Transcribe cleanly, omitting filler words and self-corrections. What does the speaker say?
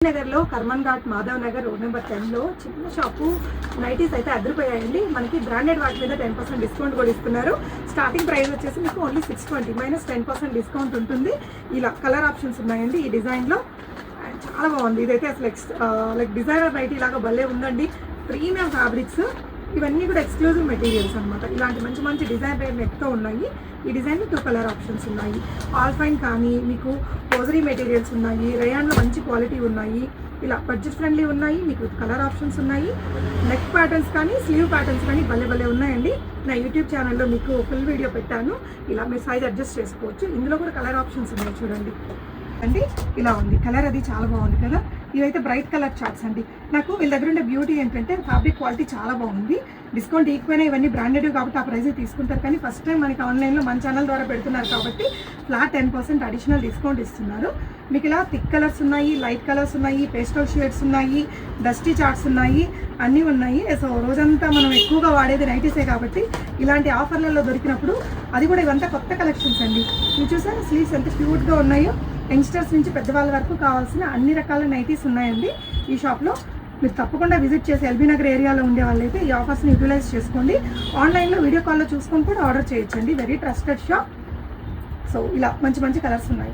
నగర్లో Karman ghat Madhav Nagar road number 10లో చిన్న shop nighties అయితే అదిరిపోయాయండి. మనకి బ్రాండెడ్ వాటి మీద 10% డిస్కౌంట్ కూడా ఇస్తున్నారు. స్టార్టింగ్ ప్రైస్ వచ్చేసి మీకు ఓన్లీ 620 మైనస్ 10% డిస్కౌంట్ ఉంటుంది. ఇలా కలర్ ఆప్షన్స్ ఉన్నాయండి ఈ డిజైన్లో. చాలా బాగుంది. ఇదైతే అసలు లైక్ డిజైనర్ నైటీ లాగా భలే ఉందండి. ప్రీమియం ఫ్యాబ్రిక్స్ ఇవన్నీ కూడా ఎక్స్క్లూజివ్ మెటీరియల్స్ అనమాట. ఇలాంటి మంచి మంచి డిజైన్ రేట్ నెక్తో ఉన్నాయి. ఈ డిజైన్ 2 కలర్ ఆప్షన్స్ ఉన్నాయి. ఆల్ఫైన్ కానీ మీకు పోజరీ మెటీరియల్స్ ఉన్నాయి. రేయాన్లో మంచి క్వాలిటీ ఉన్నాయి. ఇలా బడ్జెట్ ఫ్రెండ్లీ ఉన్నాయి. మీకు కలర్ ఆప్షన్స్ ఉన్నాయి. నెక్ ప్యాటర్న్స్ కానీ స్లీవ్ ప్యాటర్న్స్ కానీ భలే ఉన్నాయండి. నా యూట్యూబ్ ఛానల్లో మీకు ఫుల్ వీడియో పెట్టాను. ఇలా మీరు సైజ్ అడ్జస్ట్ చేసుకోవచ్చు. ఇందులో కూడా కలర్ ఆప్షన్స్ ఉన్నాయి చూడండి అండి. ఇలా ఉంది కలర్, అది చాలా బాగుంది కదా. ఇవైతే బ్రైట్ కలర్ చార్ట్స్ అండి. నాకు వీళ్ళ దగ్గర ఉండే బ్యూటీ ఏంటంటే ఫ్యాబ్రిక్ క్వాలిటీ చాలా బాగుంది. డిస్కౌంట్ ఈక్వైనా ఇవన్నీ బ్రాండెడ్ కాబట్టి ఆ ప్రైస్ తీసుకుంటారు. కానీ ఫస్ట్ టైం మనకి ఆన్లైన్లో మన ఛానల్ ద్వారా పెడుతున్నారు కాబట్టి ఫ్లాట్ 10% అడిషనల్ డిస్కౌంట్ ఇస్తున్నారు. మీకు ఇలా థిక్ కలర్స్ ఉన్నాయి, లైట్ కలర్స్ ఉన్నాయి, పేస్టల్ షేడ్స్ ఉన్నాయి, డస్టీ చార్ట్స్ ఉన్నాయి, అన్నీ ఉన్నాయి. సో రోజంతా మనం ఎక్కువగా వాడేది నైటీసే కాబట్టి ఇలాంటి ఆఫర్లలో దొరికినప్పుడు, అది కూడా ఇవంతా కొత్త కలెక్షన్స్ అండి. మీరు చూసారా స్లీవ్స్ ఎంత క్యూట్గా ఉన్నాయో. యంగ్స్టర్స్ నుంచి పెద్దవాళ్ళ వరకు కావాల్సిన అన్ని రకాల నైటీస్ ఉన్నాయండి ఈ షాప్లో. మీరు తప్పకుండా విజిట్ చేసి ఎల్బీ నగర్ ఏరియాలో ఉండే వాళ్ళైతే ఈ ఆఫర్స్ని యూటిలైజ్ చేసుకోండి. ఆన్లైన్లో వీడియో కాల్లో చూసుకొని కూడా ఆర్డర్ చేయొచ్చండి. Very trusted shop. సో ఇలా మంచి మంచి కలర్స్ ఉన్నాయి.